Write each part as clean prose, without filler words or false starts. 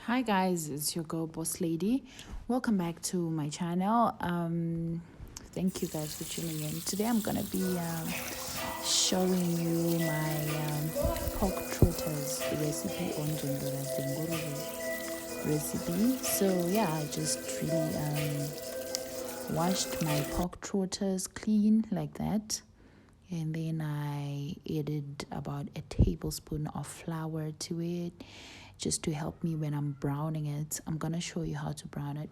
Hi guys, it's your girl Boss Lady. Welcome back to my channel. Thank you guys for tuning in. Today I'm gonna be showing you my pork trotters recipe on recipe. So yeah, I just really washed my pork trotters clean like that, and then I added about a tablespoon of flour to it just to help me when I'm browning it. I'm gonna show you how to brown it.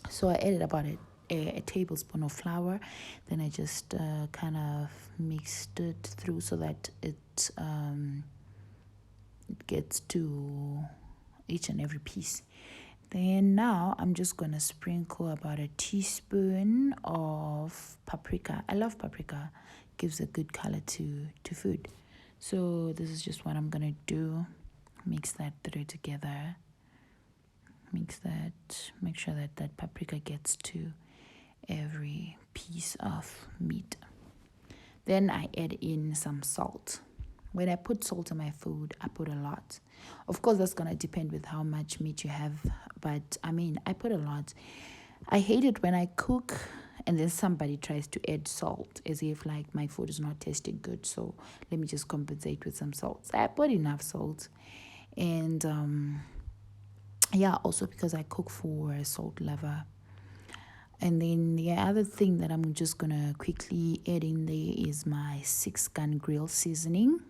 So I added about a tablespoon of flour, then I just kind of mixed it through so that it gets to each and every piece. Then now I'm just gonna sprinkle about a teaspoon of paprika. I love paprika, gives a good color to food. So this is just what I'm gonna do. Mix that through together. Mix that, make sure that that paprika gets to every piece of meat. Then I add in some salt. When I put salt in my food, I put a lot. Of course, that's gonna depend with how much meat you have, but I mean, I put a lot. I hate it when I cook and then somebody tries to add salt as if like my food is not tasting good. So let me just compensate with some salt. I put enough salt, and yeah, also because I cook for a salt lover. And then the other thing that I'm just gonna quickly add in there is my 6-gun grill seasoning.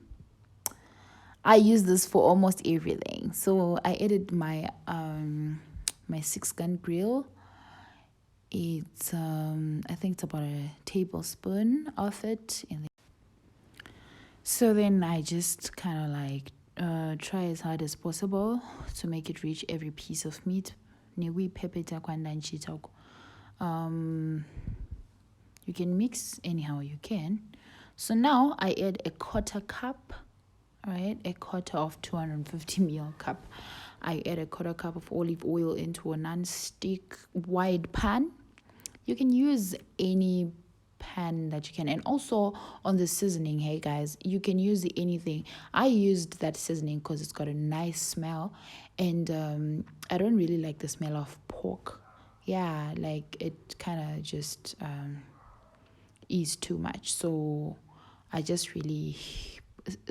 I use this for almost everything. So I added my 6-gun grill. It's I think it's about a tablespoon of it. So then I just kind of like try as hard as possible to make it reach every piece of meat. You can mix anyhow you can. So now I add a quarter cup, right? A quarter of 250 ml cup. I add a quarter cup of olive oil into a non-stick wide pan. You can use any pan that you can, and also on the seasoning, hey guys, you can use anything. I used that seasoning because it's got a nice smell, and I don't really like the smell of pork. Yeah, like it kind of just is too much, so I just really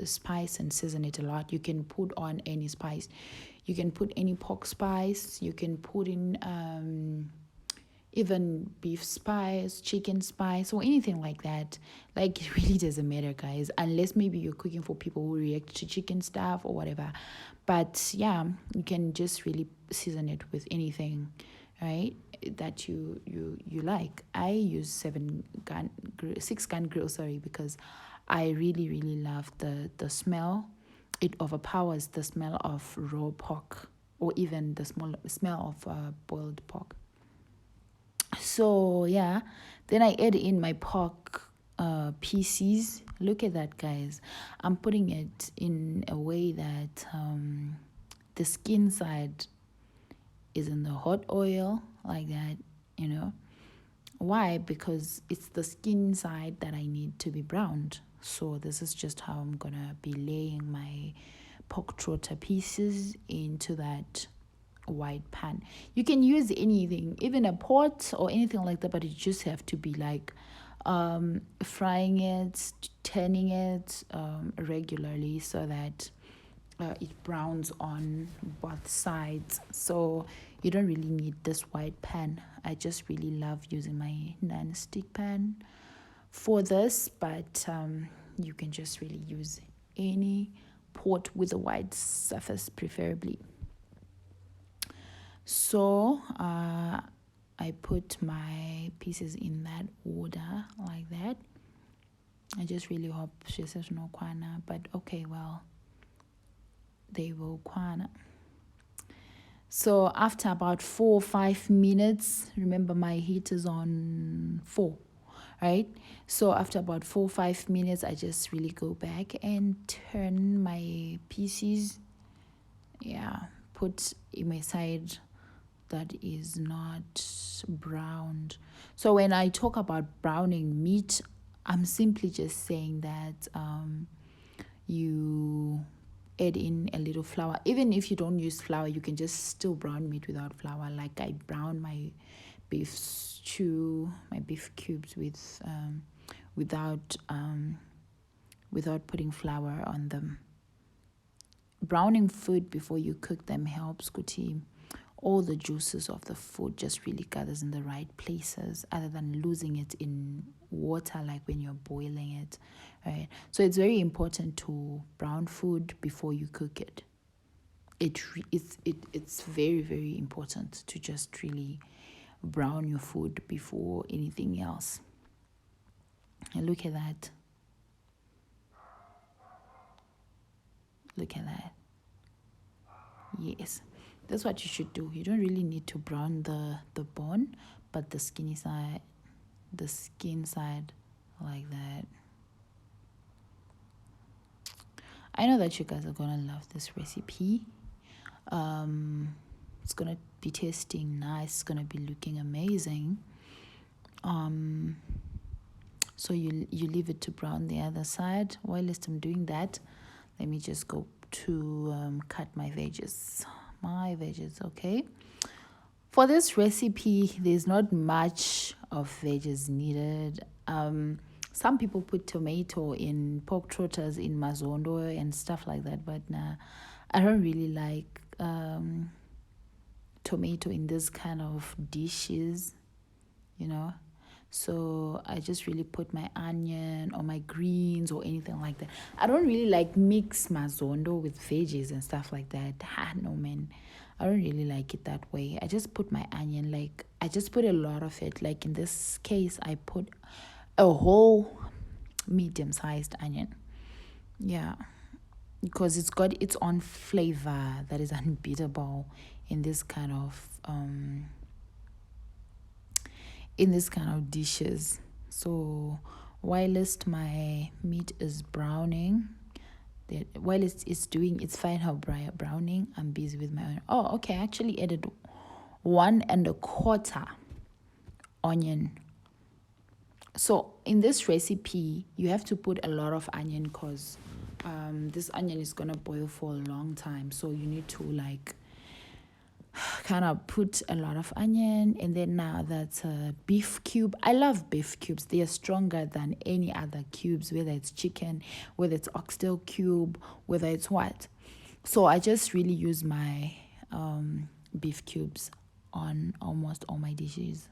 spice and season it a lot. You can put on any spice, you can put any pork spice, you can put in even beef spice, chicken spice, or anything like that. Like, it really doesn't matter, guys, unless maybe you're cooking for people who react to chicken stuff or whatever. But yeah, you can just really season it with anything, right, that you like. I use 6-gun grill, sorry, because I really love the smell. It overpowers the smell of raw pork, or even the smell of boiled pork. So yeah, then I add in my pork pieces. Look at that, guys. I'm putting it in a way that the skin side is in the hot oil like that, you know. Why? Because it's the skin side that I need to be browned. So this is just how I'm gonna be laying my pork trotter pieces into that wide pan. You can use anything, even a pot or anything like that, but you just have to be like frying it, turning it regularly so that it browns on both sides. So you don't really need this wide pan. I just really love using my non-stick pan for this, but you can just really use any pot with a wide surface preferably. So I put my pieces in that order like that. I just really hope she says no kwana, but okay, well, they will kwana. So after about 4 or 5 minutes, remember my heat is on 4, right? So after about 4 or 5 minutes, I just really go back and turn my pieces. Yeah, put in my side that is not browned. So when I talk about browning meat, I'm simply just saying that you add in a little flour. Even if you don't use flour, you can just still brown meat without flour. Like I brown my beef stew, my beef cubes without without putting flour on them. Browning food before you cook them helps kuti all the juices of the food just really gathers in the right places, other than losing it in water like when you're boiling it, right? So it's very important to brown food before you cook it. It's very, very important to just really brown your food before anything else. And look at that. Look at that. Yes, that's what you should do. You don't really need to brown the bone, but the skin side, like that. I know that you guys are gonna love this recipe. It's gonna be tasting nice. It's gonna be looking amazing. So you leave it to brown the other side. Whilst I'm doing that, let me just go to cut my veggies. Okay. For this recipe, there's not much of veggies needed. Some people put tomato in pork trotters, in mazondo and stuff like that, but nah, I don't really like tomato in this kind of dishes, you know. So I just really put my onion or my greens or anything like that. I don't really like mix mazondo with veggies and stuff like that. No, man. I don't really like it that way. I just put my onion, like, I just put a lot of it. Like in this case, I put a whole medium-sized onion. Yeah. Because it's got its own flavor that is unbeatable in this kind of dishes. So whilst my meat is browning, while it's doing its final browning, I'm busy with my onion. Oh, okay, I actually added 1.25 onion. So in this recipe, you have to put a lot of onion because this onion is gonna boil for a long time. So you need to like kind of put a lot of onion. And then now that's a beef cube. I love beef cubes. They are stronger than any other cubes, whether it's chicken, whether it's oxtail cube, whether it's what. So I just really use my beef cubes on almost all my dishes.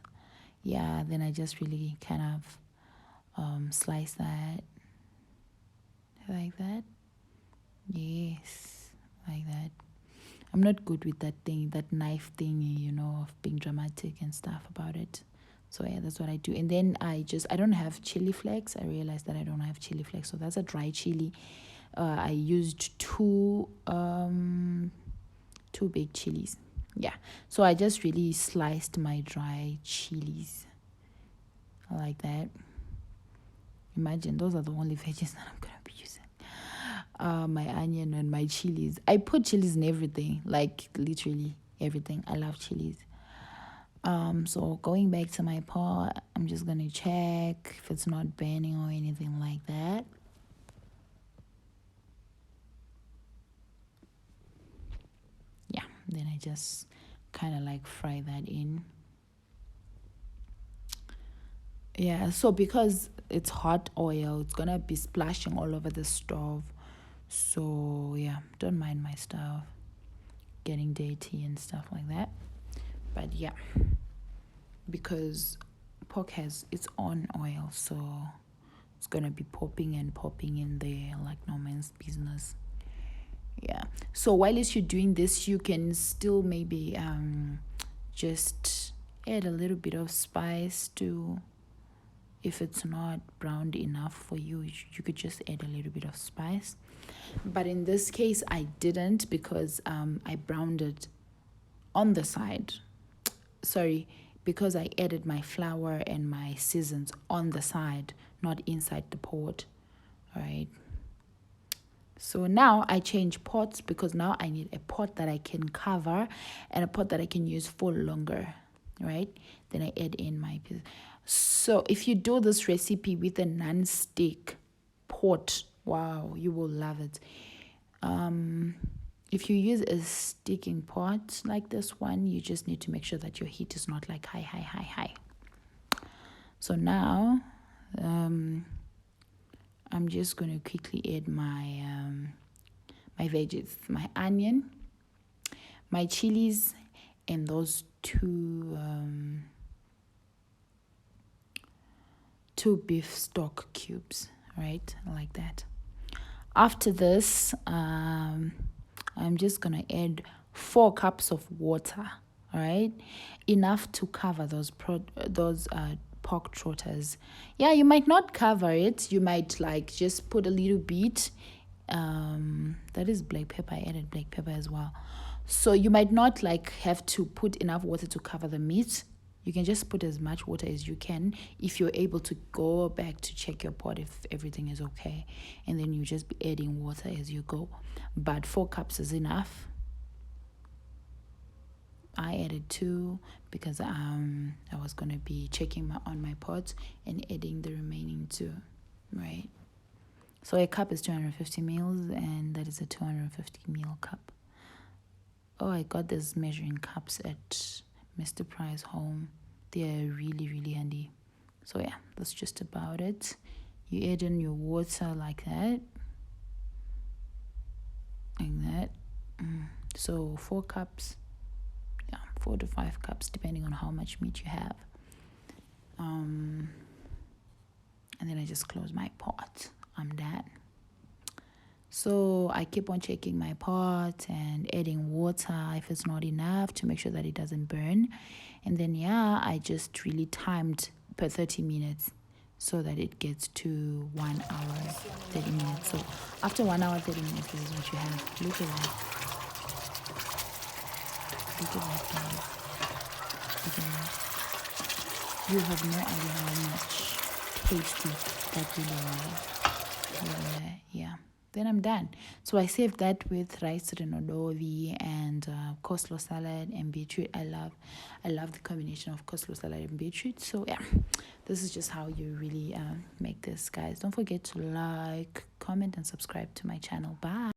Yeah, then I just really kind of slice that like that. Yes, like that. I'm not good with that knife thing, of being dramatic and stuff about it. So yeah, that's what I do. And then I don't have chili flakes. I realized that I don't have chili flakes. So that's a dry chili. I used two big chilies. Yeah. So I just really sliced my dry chilies like that. Imagine those are the only veggies that I'm gonna be using. My onion and my chilies. I put chilies in everything, like literally everything. I love chilies. So going back to my pot, I'm just gonna check if it's not burning or anything like that. Yeah, then I just kind of like fry that in. Yeah, so because it's hot oil, it's gonna be splashing all over the stove. So yeah, don't mind my stuff getting dirty and stuff like that. But yeah, because pork has its own oil, so it's gonna be popping in there like no man's business. Yeah. So while you're doing this, you can still maybe just add a little bit of spice to. If it's not browned enough for you, you could just add a little bit of spice. But in this case, I didn't because I browned it on the side. Sorry, because I added my flour and my seasons on the side, not inside the pot. All right. So now I change pots because now I need a pot that I can cover and a pot that I can use for longer. Right? Then I add in my piece. So if you do this recipe with a non-stick pot, wow, you will love it. If you use a sticking pot like this one, you just need to make sure that your heat is not like high. So now I'm just going to quickly add my my veggies, my onion, my chilies, and those two beef stock cubes, right? Like that. After this, I'm just gonna add 4 cups of water, all right? Enough to cover those pork trotters. Yeah, you might not cover it. You might like just put a little bit. That is black pepper. I added black pepper as well. So you might not like have to put enough water to cover the meat. You can just put as much water as you can if you're able to go back to check your pot if everything is okay. And then you just be adding water as you go. But 4 cups is enough. I added 2 because I was going to be checking on my pot and adding the remaining 2, right? So a cup is 250 mils, and that is a 250 ml cup. Oh, I got these measuring cups at Mr. Price home. They are really handy. So yeah, that's just about it. You add in your water like that. So 4 cups. Yeah, 4 to 5 cups depending on how much meat you have. And then I just close my pot. I'm done. So I keep on checking my pot and adding water if it's not enough to make sure that it doesn't burn. And then yeah, I just really timed per 30 minutes so that it gets to 1 hour 30 minutes. So after 1 hour 30 minutes, this is what you have. Look at that. Look at that, guys. Look at that. You have no idea how much tasty that really was. Yeah. Then I'm done. So I saved that with rice renodovi and coleslaw salad and beetroot. I love the combination of coleslaw salad and beetroot. So yeah, this is just how you really make this, guys. Don't forget to like, comment, and subscribe to my channel. Bye.